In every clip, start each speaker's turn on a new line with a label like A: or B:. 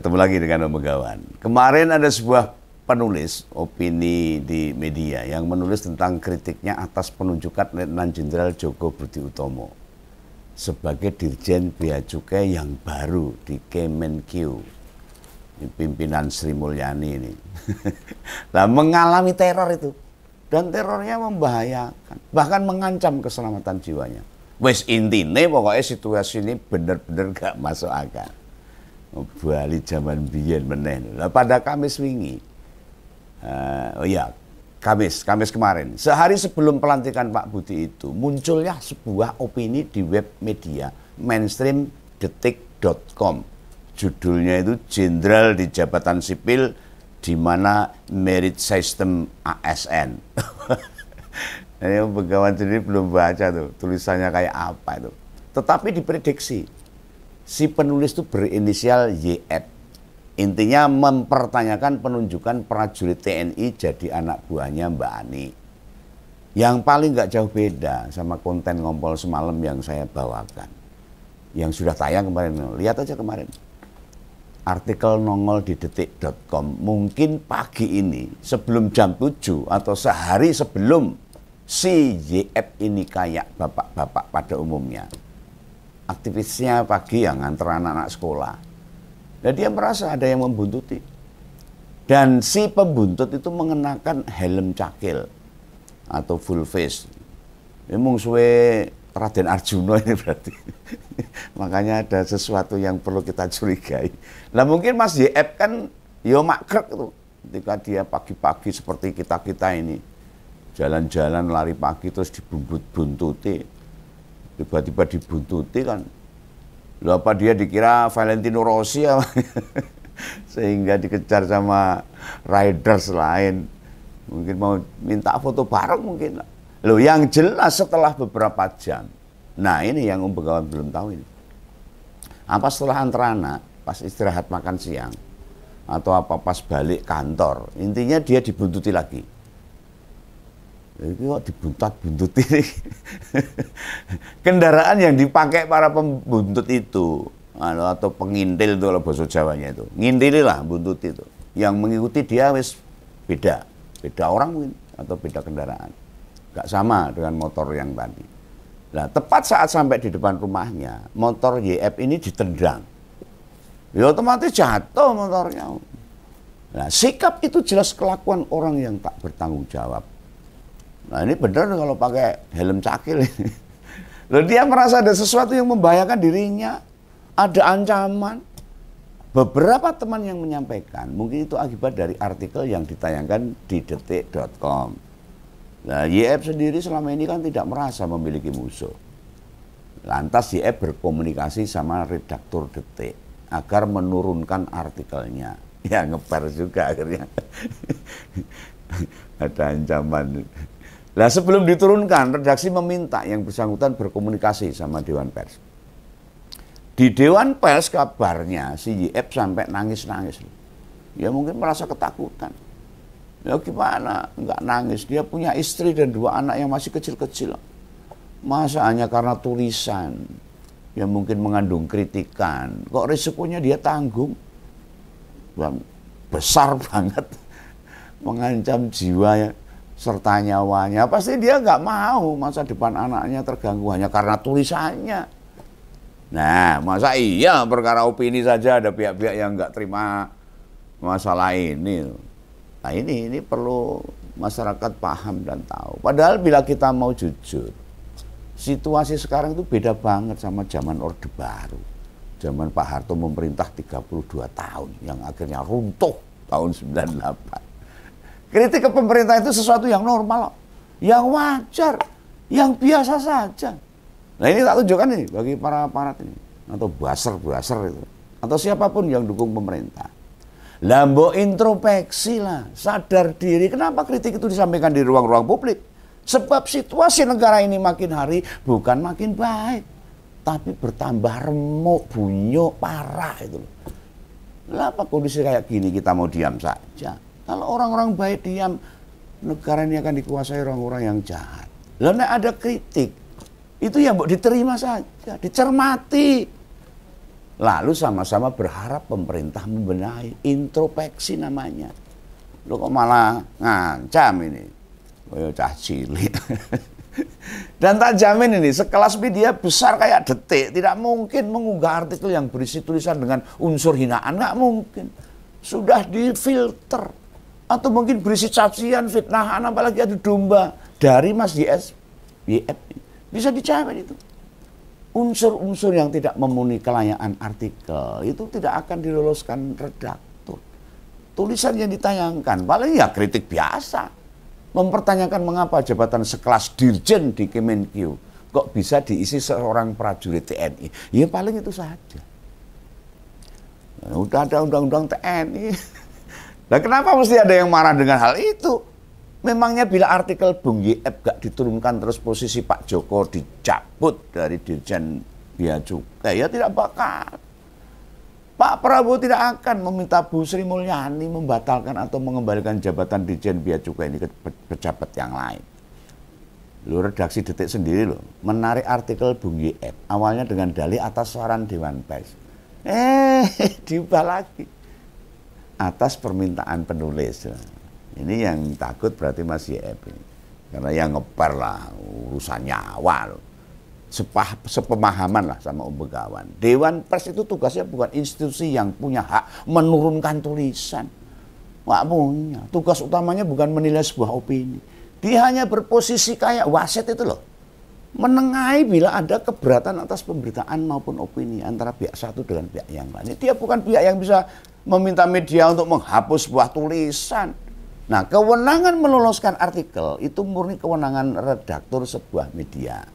A: Ketemu lagi dengan Om Begawan. Kemarin ada sebuah penulis opini di media yang menulis tentang kritiknya atas penunjukan Letnan Jenderal Joko Budi Utomo sebagai Dirjen Bea Cukai yang baru di Kemenkeu, pimpinan Sri Mulyani ini. Nah, mengalami teror itu, dan terornya membahayakan, bahkan mengancam keselamatan jiwanya. Wes intine pokoknya situasi ini bener-bener gak masuk akal. Bali zaman biyen meneh. Lah pada Kamis wingi. Kamis kemarin. Sehari sebelum pelantikan Pak Budi itu, munculnya sebuah opini di web media mainstream detik.com. Judulnya itu Jenderal di Jabatan Sipil di mana merit system ASN. Ini Begawan sendiri belum baca tuh tulisannya kayak apa itu. Tetapi diprediksi si penulis itu berinisial YF. Intinya mempertanyakan penunjukan prajurit TNI jadi anak buahnya Mbak Ani. Yang paling nggak jauh beda sama konten ngompol semalam yang saya bawakan. Yang sudah tayang kemarin. Lihat aja kemarin. Artikel nongol di detik.com. Mungkin pagi ini sebelum jam 7 atau sehari sebelum si YF ini kayak bapak-bapak pada umumnya. Aktivisnya pagi yang nganter anak-anak sekolah. Dan dia merasa ada yang membuntuti. Dan si pembuntut itu mengenakan helm cakil atau full face. Ini mungsuhe Raden Arjuna ini berarti. Makanya ada sesuatu yang perlu kita curigai. Nah mungkin Mas YF kan yo makrek tuh. Ketika dia pagi-pagi seperti kita-kita ini. Jalan-jalan lari pagi terus dibuntut-buntuti. Tiba-tiba dibuntuti kan. Loh apa dia dikira Valentino Rossi ya? Sehingga dikejar sama riders lain. Mungkin mau minta foto bareng mungkin. Loh yang jelas setelah beberapa jam. Nah ini yang Om Begawan belum tahu ini. Apa setelah antar anak, pas istirahat makan siang. Atau apa pas balik kantor. Intinya dia dibuntuti lagi. Ini kok dibuntat-buntut ini. Kendaraan yang dipakai para pembuntut itu atau pengintil itu kalau bahasa Jawanya itu. Ngintililah buntut itu. Yang mengikuti dia wis beda orang mungkin atau beda kendaraan. Gak sama dengan motor yang tadi. Nah, tepat saat sampai di depan rumahnya, motor YF ini ditendang. Ya otomatis jatuh motornya. Nah, sikap itu jelas kelakuan orang yang tak bertanggung jawab. Nah ini benar kalau pakai helm cakil ini. Loh dia merasa ada sesuatu yang membahayakan dirinya. Ada ancaman. Beberapa teman yang menyampaikan, mungkin itu akibat dari artikel yang ditayangkan di detik.com. Nah YF sendiri selama ini kan tidak merasa memiliki musuh. Lantas YF berkomunikasi sama redaktur Detik agar menurunkan artikelnya. Ya ngebar juga akhirnya. Ada ancaman. Nah sebelum diturunkan, redaksi meminta yang bersangkutan berkomunikasi sama Dewan Pers. Di Dewan Pers kabarnya si YF sampai nangis-nangis. Ya mungkin merasa ketakutan. Ya gimana, nggak nangis. Dia punya istri dan 2 anak yang masih kecil-kecil. Masa hanya karena tulisan yang mungkin mengandung kritikan. Kok risikonya dia tanggung? Besar banget. Mengancam jiwa serta nyawanya, pasti dia nggak mau masa depan anaknya terganggu hanya karena tulisannya. Nah, masa iya perkara opini saja ada pihak-pihak yang nggak terima masalah ini. Nah ini perlu masyarakat paham dan tahu. Padahal bila kita mau jujur, situasi sekarang itu beda banget sama zaman Orde Baru. Zaman Pak Harto memerintah 32 tahun yang akhirnya runtuh tahun 98. Kritik ke pemerintah itu sesuatu yang normal, yang wajar, yang biasa saja. Nah ini tak tunjukkan nih bagi para aparat ini, atau buzzer itu, atau siapapun yang dukung pemerintah. Lambo introspeksi lah, sadar diri. Kenapa kritik itu disampaikan di ruang-ruang publik? Sebab situasi negara ini makin hari bukan makin baik, tapi bertambah remuk, bunyuk, parah itu. Kenapa kondisi kayak gini kita mau diam saja? Kalau orang-orang baik diam, negara ini akan dikuasai orang-orang yang jahat. Lalu ada kritik, itu yang mau diterima saja, dicermati. Lalu sama-sama berharap pemerintah membenahi, introspeksi namanya. Lo kok malah ngancam ini? Oh, cah cilik. Dan tak jamin ini, sekelas media besar kayak Detik tidak mungkin mengunggah artikel yang berisi tulisan dengan unsur hinaan, nggak mungkin. Sudah difilter. Atau mungkin berisi cacian, fitnahan, apalagi adu domba dari Mas YS. Bisa dijamin itu. Unsur-unsur yang tidak memenuhi kelayakan artikel itu tidak akan diloloskan redaktur. Tulisan yang ditayangkan paling ya kritik biasa, mempertanyakan mengapa jabatan sekelas dirjen di Kemenkeu kok bisa diisi seorang prajurit TNI. Ya paling itu saja. Nah, udah ada undang-undang TNI. Nah, kenapa mesti ada yang marah dengan hal itu? Memangnya bila artikel Bung YF gak diturunkan terus posisi Pak Joko dicabut dari Dirjen Bea Cukai, ya tidak bakal. Pak Prabowo tidak akan meminta Bu Sri Mulyani membatalkan atau mengembalikan jabatan Dirjen Bea Cukai ini ke pejabat yang lain. Lu redaksi Detik sendiri loh, menarik artikel Bung YF awalnya dengan dalih atas saran Dewan Pers. Diubah lagi atas permintaan penulis. Ini yang takut berarti Mas YF ini. Karena yang ngeper lah, urusan nyawa loh. Sepemahaman lah sama Om Begawan. Dewan Pers itu tugasnya bukan institusi yang punya hak menurunkan tulisan. Nggak punya. Tugas utamanya bukan menilai sebuah opini. Dia hanya berposisi kayak wasit itu loh. Menengahi bila ada keberatan atas pemberitaan maupun opini antara pihak satu dengan pihak yang lain. Dia bukan pihak yang bisa meminta media untuk menghapus sebuah tulisan. Nah, kewenangan meloloskan artikel itu murni kewenangan redaktur sebuah media.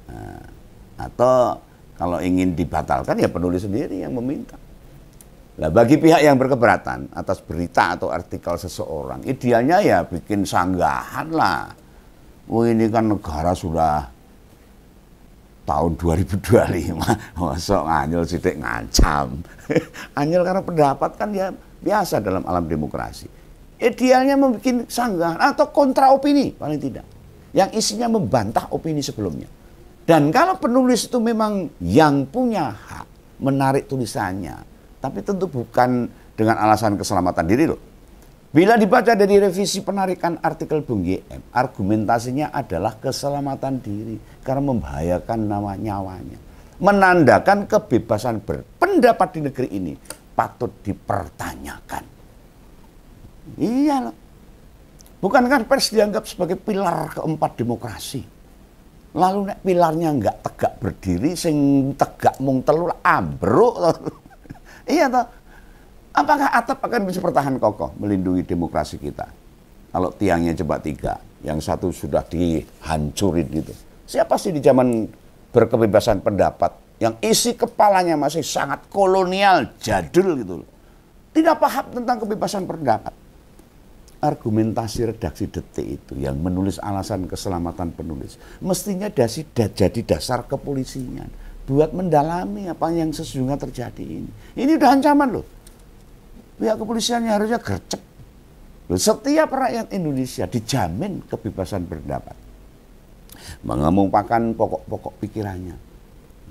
A: Nah, atau kalau ingin dibatalkan ya penulis sendiri yang meminta. Nah, bagi pihak yang berkeberatan atas berita atau artikel seseorang, idealnya ya bikin sanggahan lah. Oh, ini kan negara sudah tahun 2025, masuk nganyel sidik ngancam. Anyel karena pendapat kan ya biasa dalam alam demokrasi. Idealnya membuat sanggahan atau kontra opini paling tidak, yang isinya membantah opini sebelumnya. Dan kalau penulis itu memang yang punya hak menarik tulisannya, tapi tentu bukan dengan alasan keselamatan diri loh. Bila dibaca dari revisi penarikan artikel Bung YF, argumentasinya adalah keselamatan diri karena membahayakan nyawanya. Menandakan kebebasan berpendapat di negeri ini patut dipertanyakan. Iya loh. Bukankah pers dianggap sebagai pilar keempat demokrasi? Lalu nek pilarnya nggak tegak berdiri, sing tegak mung telu ambruk. Iya toh. Apakah atap akan bisa bertahan kokoh melindungi demokrasi kita? Kalau tiangnya cuma 3, yang satu sudah dihancurin gitu. Siapa sih di zaman berkebebasan pendapat yang isi kepalanya masih sangat kolonial, jadul gitu loh. Tidak paham tentang kebebasan pendapat. Argumentasi redaksi Detik itu yang menulis alasan keselamatan penulis mestinya jadi dasar kepolisian buat mendalami apa yang sesungguhnya terjadi ini. Ini udah ancaman loh. Pihak kepolisiannya harusnya gercep. Setiap rakyat Indonesia dijamin kebebasan berpendapat, mengemukakan pokok-pokok pikirannya.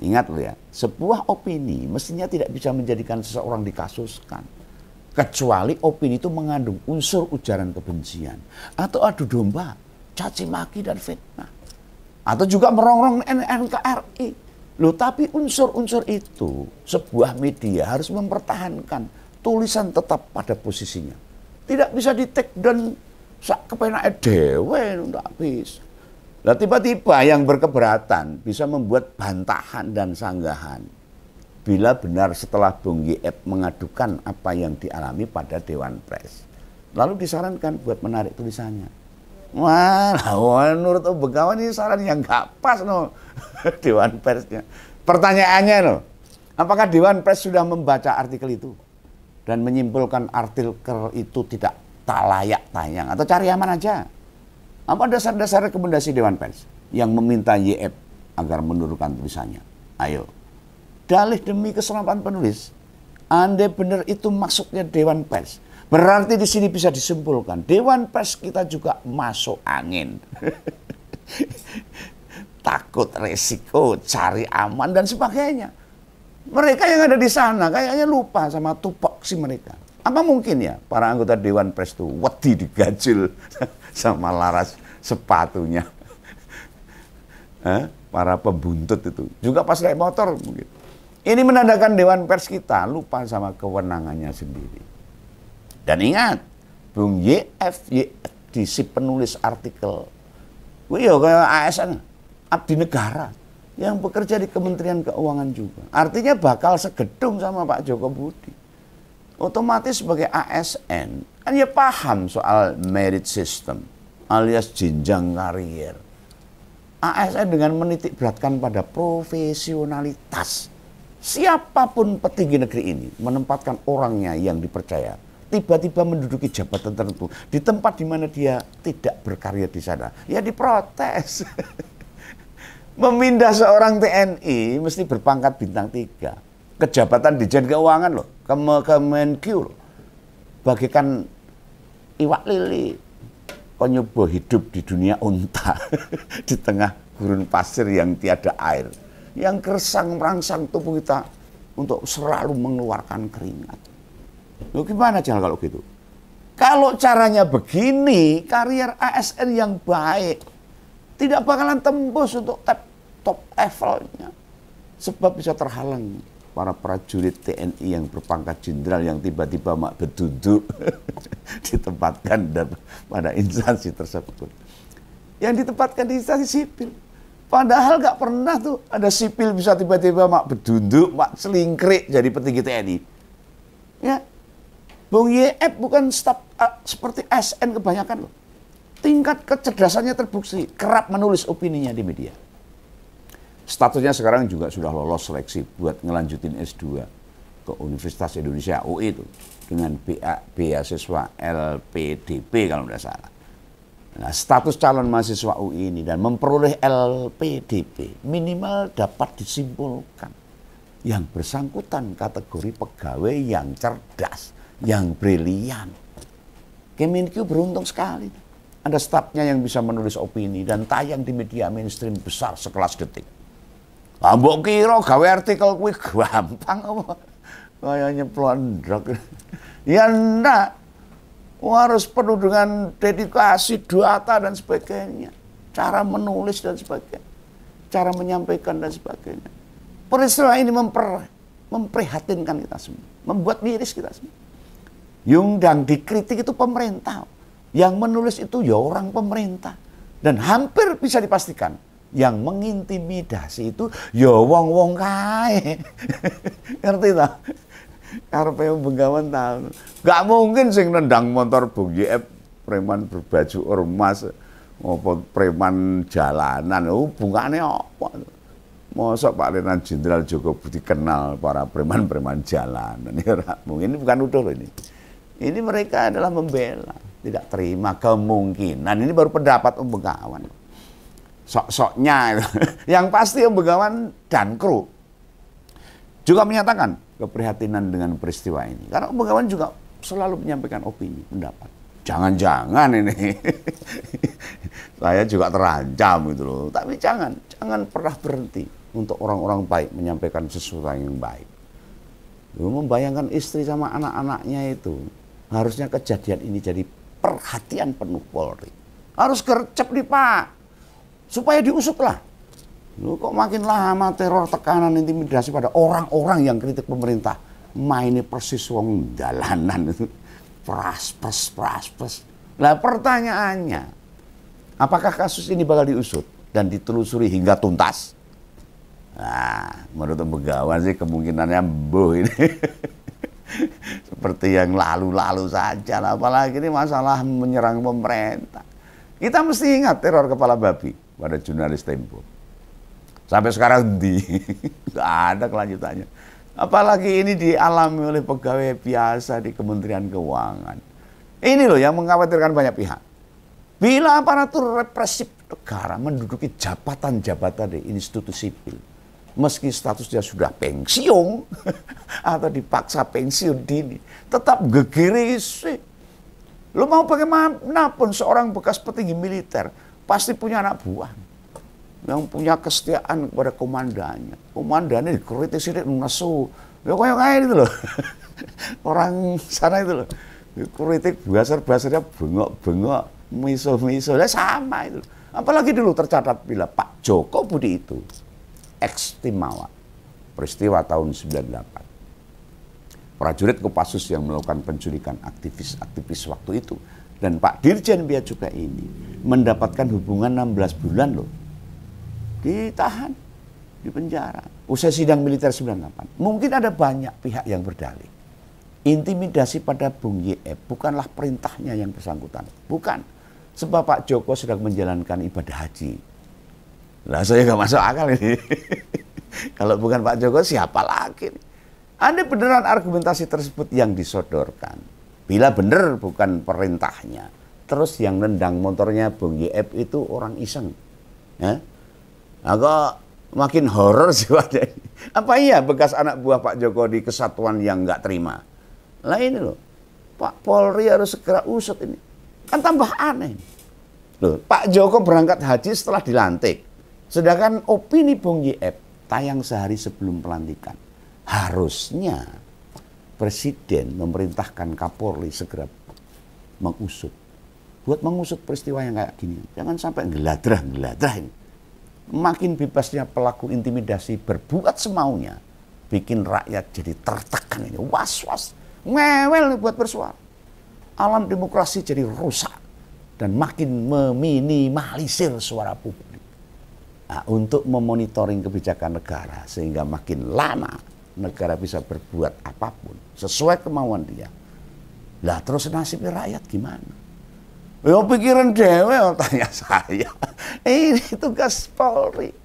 A: Ingat loh ya, sebuah opini mestinya tidak bisa menjadikan seseorang dikasuskan. Kecuali opini itu mengandung unsur ujaran kebencian atau adu domba, caci maki dan fitnah, atau juga merongrong NKRI. Loh, tapi unsur-unsur itu sebuah media harus mempertahankan tulisan tetap pada posisinya. Tidak bisa di-take down sak kepenake dhewe, ndak bisa. Lah tiba-tiba yang berkeberatan bisa membuat bantahan dan sanggahan. Bila benar setelah Bung YF mengadukan apa yang dialami pada Dewan Pers, lalu disarankan buat menarik tulisannya. Wah, menurut Om Begawan ini saran yang gak pas no. Dewan Persnya. Pertanyaannya no, apakah Dewan Pers sudah membaca artikel itu dan menyimpulkan artikel itu tidak layak tayang atau cari aman aja? Apa dasar-dasar rekomendasi Dewan Pers yang meminta YF agar menurunkan tulisannya? Ayo. Dalih demi keselamatan penulis. Andai benar itu maksudnya Dewan Pers, berarti di sini bisa disimpulkan Dewan Pers kita juga masuk angin. Takut resiko, cari aman dan sebagainya. Mereka yang ada di sana kayaknya lupa sama tupoksi mereka. Apa mungkin ya para anggota Dewan Pers itu wedi digajul sama laras sepatunya. Para pembuntut itu. Juga pas naik motor mungkin. Ini menandakan Dewan Pers kita lupa sama kewenangannya sendiri. Dan ingat, Bung YF si penulis artikel, iya kayak ASN, abdi negara, yang bekerja di Kementerian Keuangan juga. Artinya bakal segedung sama Pak Joko Budi. Otomatis sebagai ASN, kan ya paham soal merit system, alias jenjang karier. ASN dengan menitik beratkan pada profesionalitas. Siapapun petinggi negeri ini menempatkan orangnya yang dipercaya, tiba-tiba menduduki jabatan tertentu di tempat di mana dia tidak berkarya di sana, ya diprotes. Memindah seorang TNI mesti berpangkat bintang 3. Kejabatan Dirjen Keuangan loh, Kemenkeu loh. Bagikan iwak lili, penyoba hidup di dunia unta di tengah gurun pasir yang tiada air, yang gersang merangsang tubuh kita untuk selalu mengeluarkan keringat. Loh gimana jalan kalau gitu? Kalau caranya begini, karier ASN yang baik tidak bakalan tembus untuk top levelnya. Sebab bisa terhalang para prajurit TNI yang berpangkat jenderal yang tiba-tiba mak beduduk ditempatkan pada instansi tersebut. Yang ditempatkan di instansi sipil. Padahal gak pernah tuh ada sipil bisa tiba-tiba mak bedunduk, mak selingkrik jadi petinggi TNI. Ya, Bung YF bukan staf seperti SN kebanyakan loh. Tingkat kecerdasannya terbukti, kerap menulis opininya di media. Statusnya sekarang juga sudah lolos seleksi buat ngelanjutin S2 ke Universitas Indonesia UI itu dengan beasiswa LPDP kalau tidak salah. Nah, status calon mahasiswa UI ini dan memperoleh LPDP minimal dapat disimpulkan yang bersangkutan kategori pegawai yang cerdas, yang brilian. Kemenkeu beruntung sekali. Ada stafnya yang bisa menulis opini dan tayang di media mainstream besar sekelas Detik. Mbok kira gawe artikel kuwi gampang apa? Kayak nyeplondrok. Ya enggak. Harus penuh dengan dedikasi, data dan sebagainya. Cara menulis dan sebagainya. Cara menyampaikan dan sebagainya. Peristiwa ini memprihatinkan kita semua. Membuat miris kita semua. Yang dikritik itu pemerintah. Yang menulis itu ya orang pemerintah. Dan hampir bisa dipastikan yang mengintimidasi itu ya wong-wong kae. Ngerti tak? Karepe Bengawan tahu. Gak mungkin sing nendang motor Bung YF preman berbaju ormas apa preman jalanan. Hubungannya apa? Mosok Pak Letnan Jenderal Joko Budi kenal para preman-preman jalanan. Ya, mungkin ini bukan udah loh ini. Ini mereka adalah membela, tidak terima kemungkinan. Ini baru pendapat Bengawan. Sok-soknya. Yang pasti Bengawan dan kru juga menyatakan keprihatinan dengan peristiwa ini. Karena Bengawan juga selalu menyampaikan opini, pendapat. Jangan-jangan ini saya juga terancam gitu loh. Tapi jangan pernah berhenti untuk orang-orang baik menyampaikan sesuatu yang baik. Membayangkan istri sama anak-anaknya itu, harusnya kejadian ini jadi perhatian penuh Polri. Harus gercep nih Pak, supaya diusut lah. Lu kok makin lama teror, tekanan, intimidasi pada orang-orang yang kritik pemerintah. Mainnya persis wong dalanan itu. Pras. Lah pertanyaannya, apakah kasus ini bakal diusut dan ditelusuri hingga tuntas? Nah, menurut Bengawan sih kemungkinannya mbuh ini. Seperti yang lalu-lalu saja lah. Apalagi ini masalah menyerang pemerintah. Kita mesti ingat teror kepala babi pada jurnalis Tempo. Sampai sekarang nggak ada kelanjutannya. Apalagi ini dialami oleh pegawai biasa di Kementerian Keuangan. Ini loh yang mengkhawatirkan banyak pihak. Bila aparatur represif negara menduduki jabatan-jabatan di institusi sipil, meski statusnya sudah pensiun atau dipaksa pensiun dini, tetap gegerisi. Lo mau bagaimanapun seorang bekas petinggi militer pasti punya anak buah. yang punya kesetiaan kepada komandannya. Komandannya dikritik sidik nesu. Ya kayak itu loh. Orang sana itu loh. Dikritik basar-basarnya bengok-bengok, miso-miso. Lah sama itu. Apalagi dulu tercatat bila Pak Joko Budi itu ex-Timawa. Peristiwa tahun 98. Prajurit Kopassus yang melakukan penculikan aktivis-aktivis waktu itu. Dan Pak Dirjen Bea Cukai ini mendapatkan hubungan 16 bulan loh. Ditahan, di penjara. Usai sidang militer 98. Mungkin ada banyak pihak yang berdalih. Intimidasi pada Bung YF bukanlah perintahnya yang bersangkutan. Bukan. Sebab Pak Joko sedang menjalankan ibadah haji. Lah saya nggak masuk akal ini. Kalau bukan Pak Joko siapa lagi? Ada beneran argumentasi tersebut yang disodorkan. Bila benar bukan perintahnya. Terus yang nendang motornya Bung YF itu orang iseng. Ya? Agak makin horor sih pada ini. Apa iya bekas anak buah Pak Joko di kesatuan yang nggak terima? Lah ini loh, Pak Polri harus segera usut ini. Kan tambah aneh. Loh, Pak Joko berangkat haji setelah dilantik. Sedangkan opini Bung YF tayang sehari sebelum pelantikan. Harusnya Presiden memerintahkan Kapolri segera mengusut. Buat mengusut peristiwa yang kayak gini. Jangan sampai ngeladrah ini. Makin bebasnya pelaku intimidasi berbuat semaunya, bikin rakyat jadi tertekan ini, was-was, ngewel buat bersuara. Alam demokrasi jadi rusak dan makin meminimalisir suara publik. Nah, untuk memonitoring kebijakan negara sehingga makin lama negara bisa berbuat apapun sesuai kemauan dia. Lah terus nasibnya rakyat gimana? Ya pikiran dewe, tanya saya. Ini tugas Polri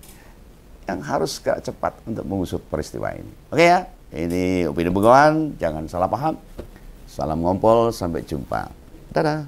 A: yang harus segera cepat untuk mengusut peristiwa ini. Oke ya, ini Opini Bengawan, jangan salah paham. Salam ngompol, sampai jumpa. Dadah.